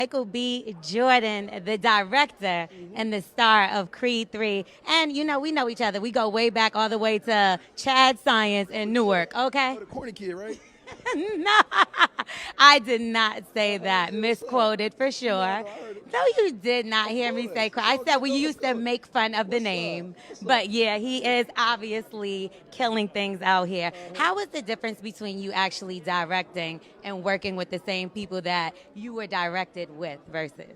Michael B. Jordan, the director and the star of Creed 3. And you know, we know each other. We go way back all the way to Chad Science in Newark, okay? Oh, the corny kid, right? No, I did not say that. Misquoted for sure. I heard it. No, you did not hear me say. I said we used to make fun of the name, but yeah, he is obviously killing things out here. How was the difference between you actually directing and working with the same people that you were directed with versus?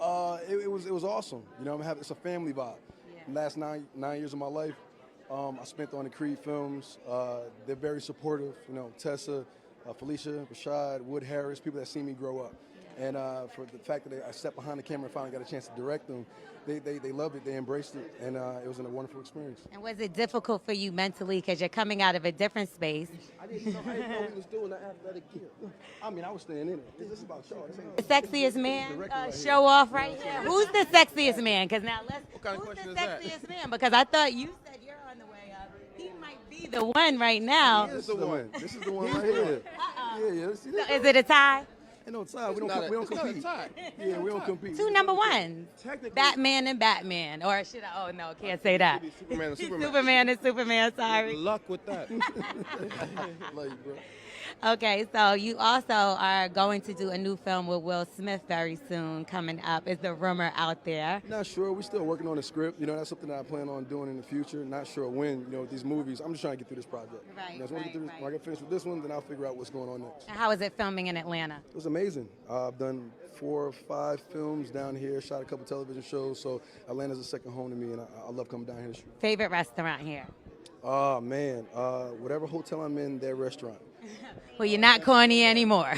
It was awesome. You know, it's a family vibe. Yeah. Last nine years of my life, I spent on the Creed films. They're very supportive. You know, Tessa, Felicia, Rashad, Wood Harris, people that see me grow up. And for the fact that I stepped behind the camera and finally got a chance to direct them, they loved it, they embraced it, and it was a wonderful experience. And was it difficult for you mentally because you're coming out of a different space? I didn't know he was doing the athletic gear. I mean, I was staying in it. This is about y'all. The sexiest man show off right here. Who's the sexiest man? Because now who's the sexiest man? Because I thought you said you're on the way up. He might be the one right now. This is the one. This is the one right here. Yeah. See that? So is it a tie? Ain't no tie. We don't compete. Yeah, we don't compete. Two number ones. Batman and Batman. Or should I? Oh, no, can't say that. Superman and Superman. Superman and Superman, sorry. Good luck with that. Love you, bro. Okay, so you also are going to do a new film with Will Smith very soon coming up. Is the rumor out there? Not sure. We're still working on the script. You know, that's something that I plan on doing in the future. Not sure when. You know, with these movies, I'm just trying to get through this project. Right, When I get finished with this one, then I'll figure out what's going on next. And how is it filming in Atlanta? It was amazing. I've done 4 or 5 films down here, shot a couple television shows, so Atlanta's a second home to me, and I love coming down here to shoot. Favorite restaurant here? Oh, man. Whatever hotel I'm in, their restaurant. Well, you're not corny anymore.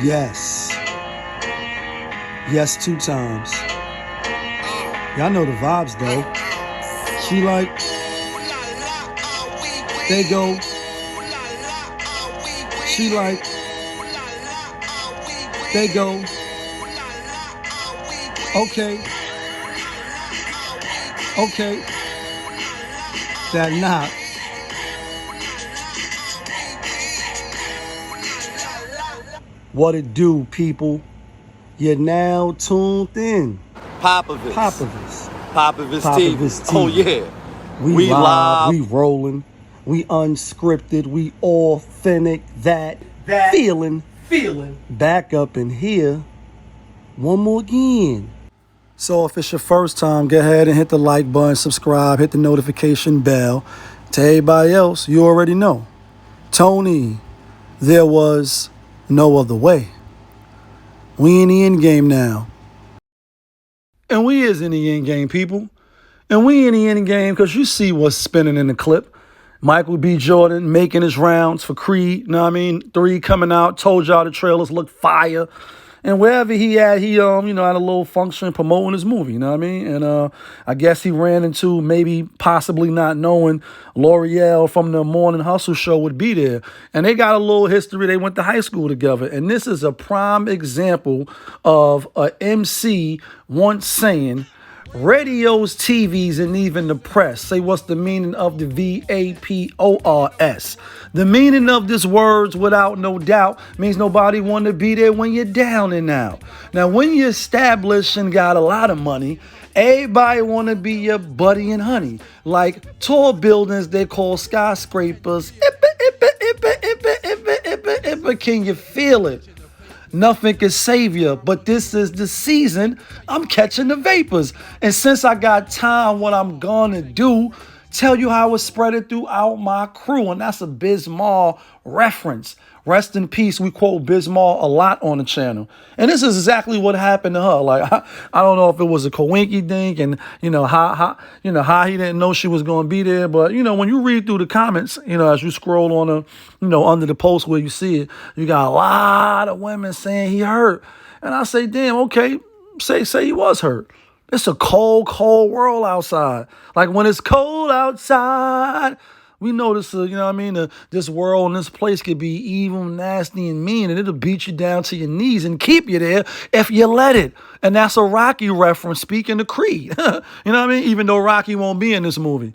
Yes. Yes, 2 times. Y'all know the vibes, though. She like, they go. She like, they go. Okay. Okay. That knock. What it do, people? You're now tuned in. Popovich. Popovich. Popovich Popovich TV. TV. Oh, yeah. We live, we rolling, we unscripted, we authentic, that feeling back up in here one more again. So if it's your first time, go ahead and hit the like button, subscribe, hit the notification bell. To everybody else, you already know. Tony, there was no other way. We in the end game now. And we is in the end game, people. And we in the end game because you see what's spinning in the clip. Michael B. Jordan making his rounds for Creed, you know what I mean? 3 coming out, told y'all the trailers look fire. And wherever he at, he had a little function promoting his movie, you know what I mean? And I guess he ran into maybe possibly not knowing LoreL from the Morning Hustle show would be there. And they got a little history. They went to high school together. And this is a prime example of a MC once saying, radios, TVs, and even the press say what's the meaning of the VaporS. The meaning of this words, without no doubt, means nobody want to be there when you're down and out. Now, when you're established and got a lot of money, everybody want to be your buddy and honey. Like tall buildings they call skyscrapers. Can you feel it? Nothing can save you, but this is the season I'm catching the vapors. And since I got time, what I'm gonna do, tell you how it's spreading throughout my crew. And that's a Bismarck reference. Rest in peace. We quote Bismarck a lot on the channel. And this is exactly what happened to her. Like, I don't know if it was a coinky dink and, how he didn't know she was going to be there. But, when you read through the comments, as you scroll on under the post where you see it, you got a lot of women saying he hurt. And I say, damn, okay, say he was hurt. It's a cold, cold world outside. Like when it's cold outside, we know this, this world and this place could be evil, nasty, and mean, and it'll beat you down to your knees and keep you there if you let it. And that's a Rocky reference, speaking to Creed. You know what I mean? Even though Rocky won't be in this movie.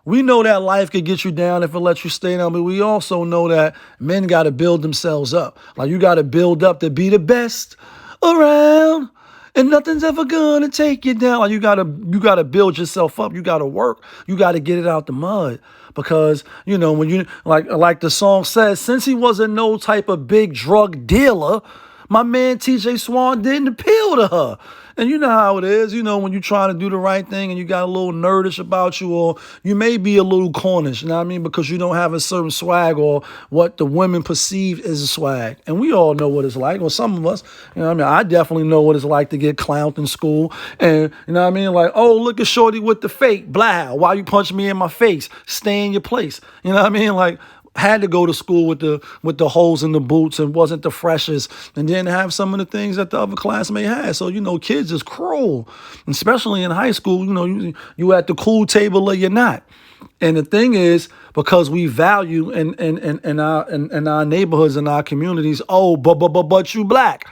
We know that life could get you down if it lets you stay down, but we also know that men got to build themselves up. Like, you got to build up to be the best around, and nothing's ever gonna take you down. Like, you gotta build yourself up. You gotta work. You gotta get it out the mud. Because, you know, when you like the song says, since he wasn't no type of big drug dealer, my man TJ Swan didn't appeal to her. And you know how it is, you know, when you're trying to do the right thing and you got a little nerdish about you, or you may be a little cornish, you know what I mean? Because you don't have a certain swag or what the women perceive as a swag. And we all know what it's like, or some of us, you know what I mean? I definitely know what it's like to get clowned in school. And, you know what I mean? Like, oh, look at Shorty with the fake, blah, why you punch me in my face? Stay in your place. You know what I mean? Like, had to go to school with the holes in the boots and wasn't the freshest, and didn't have some of the things that the other classmate had. So, you know, kids is cruel, especially in high school. You know, you at the cool table or you're not. And the thing is, because we value in our neighborhoods and our communities, oh, but you black.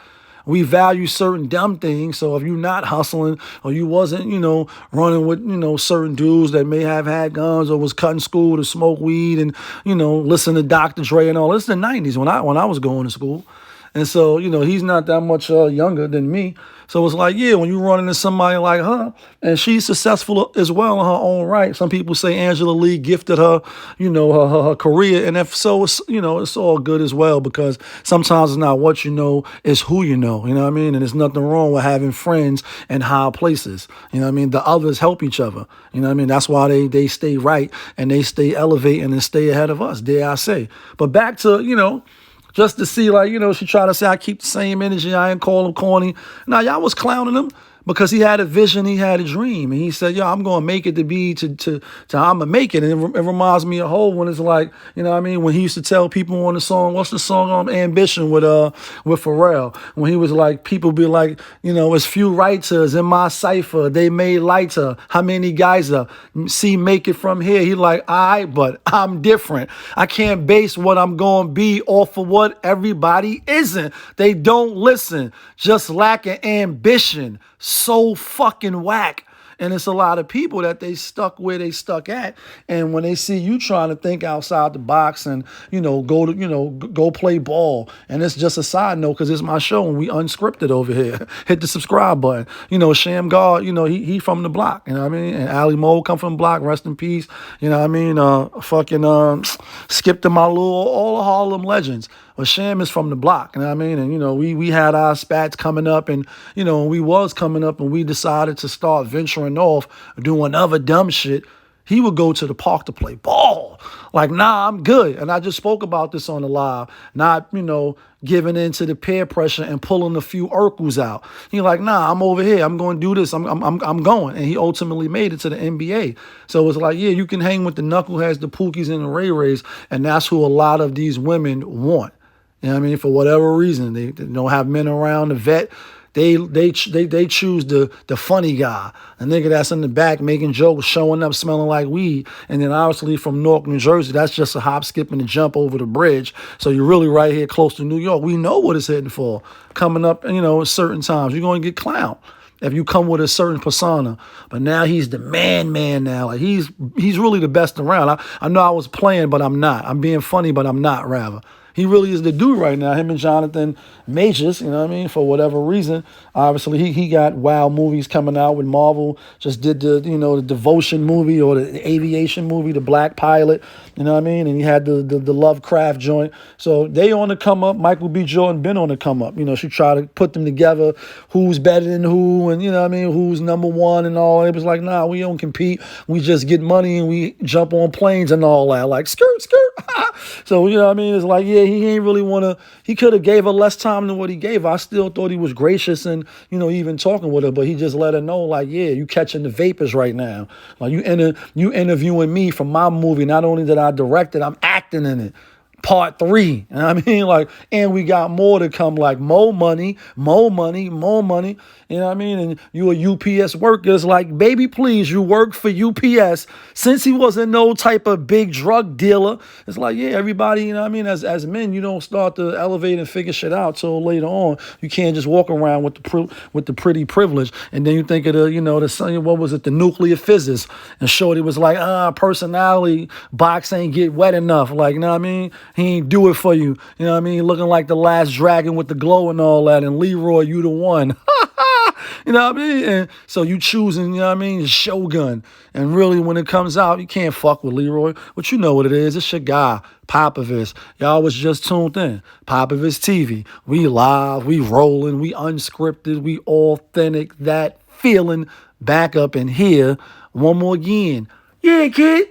We value certain dumb things. So if you're not hustling, or you wasn't, you know, running with, you know, certain dudes that may have had guns, or was cutting school to smoke weed and, you know, listen to Dr. Dre and all. This is the 90s when I was going to school. And so, you know, he's not that much younger than me. So it's like, yeah, when you run into somebody like her, and she's successful as well in her own right. Some people say Angela Lee gifted her, you know, her career. And if so, it's, you know, it's all good as well, because sometimes it's not what you know, it's who you know. You know what I mean? And there's nothing wrong with having friends in high places. You know what I mean? The others help each other. You know what I mean? That's why they stay right and they stay elevating and stay ahead of us, dare I say. But back to, you know, just to see, like, you know, she tried to say I keep the same energy. I ain't call him corny. Now, y'all was clowning him because he had a vision, he had a dream. And he said, yo, I'm going to make it to be, to I'm going to make it. And it reminds me of Hov when it's like, you know what I mean? When he used to tell people on the song, what's the song, Ambition with Pharrell? When he was like, people be like, you know, it's few writers in my cipher. They made lighter. How many guys see make it from here? He like, but I'm different. I can't base what I'm going to be off of what everybody isn't. They don't listen. Just lacking ambition. So fucking whack. And it's a lot of people that they stuck where they stuck at. And when they see you trying to think outside the box and, you know, go play ball. And it's just a side note, because it's my show and we unscripted over here. Hit the subscribe button. You know, Sham God, you know, he from the block. You know what I mean? And Ali Mo come from the block. Rest in peace. You know what I mean? Skip to my little, all the Harlem legends. But Sham is from the block, you know what I mean? And, you know, we had our spats coming up, and, you know, we was coming up and we decided to start venturing off, doing other dumb shit. He would go to the park to play ball. Like, nah, I'm good. And I just spoke about this on the live, not, you know, giving in to the peer pressure and pulling a few Urkels out. He like, nah, I'm over here. I'm going to do this. I'm going. And he ultimately made it to the NBA. So it's like, yeah, you can hang with the knuckleheads, the Pookies, and the Ray Rays, and that's who a lot of these women want. You know what I mean? For whatever reason, they don't have men around to vet. They choose the funny guy, a nigga that's in the back making jokes, showing up smelling like weed. And then obviously from Newark, New Jersey, that's just a hop, skip, and a jump over the bridge. So you're really right here close to New York. We know what it's heading for. Coming up, you know, at certain times, you're going to get clowned if you come with a certain persona. But now he's the man now. Like, he's really the best around. I know I was playing, but I'm not. I'm being funny, but I'm not, rather. He really is the dude right now. Him and Jonathan Majors, you know what I mean? For whatever reason, obviously he got wild movies coming out with Marvel. Just did the Devotion movie, or the Aviation movie, the Black Pilot, you know what I mean? And he had the Lovecraft joint. So they on the come up. Michael B. Jordan been on the come up. You know, she tried to put them together. Who's better than who, and you know what I mean? Who's number one and all. It was like, nah, we don't compete. We just get money and we jump on planes and all that. Like, skirt. So, you know what I mean? It's like, yeah, he ain't really want to, he could have gave her less time than what he gave her. I still thought he was gracious and, you know, even talking with her, but he just let her know, like, yeah, you catching the vapors right now. Like, you interviewing me from my movie. Not only did I direct it, I'm acting in it. part 3. You know what I mean? Like, and we got more to come, like more money, more money, more money. You know what I mean? And you a UPS worker. It's like, baby, please, you work for UPS. Since he wasn't no type of big drug dealer, it's like, yeah, everybody, you know what I mean? As men, you don't start to elevate and figure shit out till later on. You can't just walk around with the pretty privilege. And then you think of the, you know, what was it, the nuclear physics. And Shorty was like, personality box ain't get wet enough. Like, you know what I mean? He ain't do it for you. You know what I mean? Looking like the last dragon with the glow and all that. And Leroy, you the one. You know what I mean? And so you choosing, you know what I mean, Shogun. And really, when it comes out, you can't fuck with Leroy. But you know what it is. It's your guy, PuLLs. Y'all was just tuned in. PuLLs TV. We live, we rolling, we unscripted, we authentic. That feeling back up in here. One more again. Yeah, kid.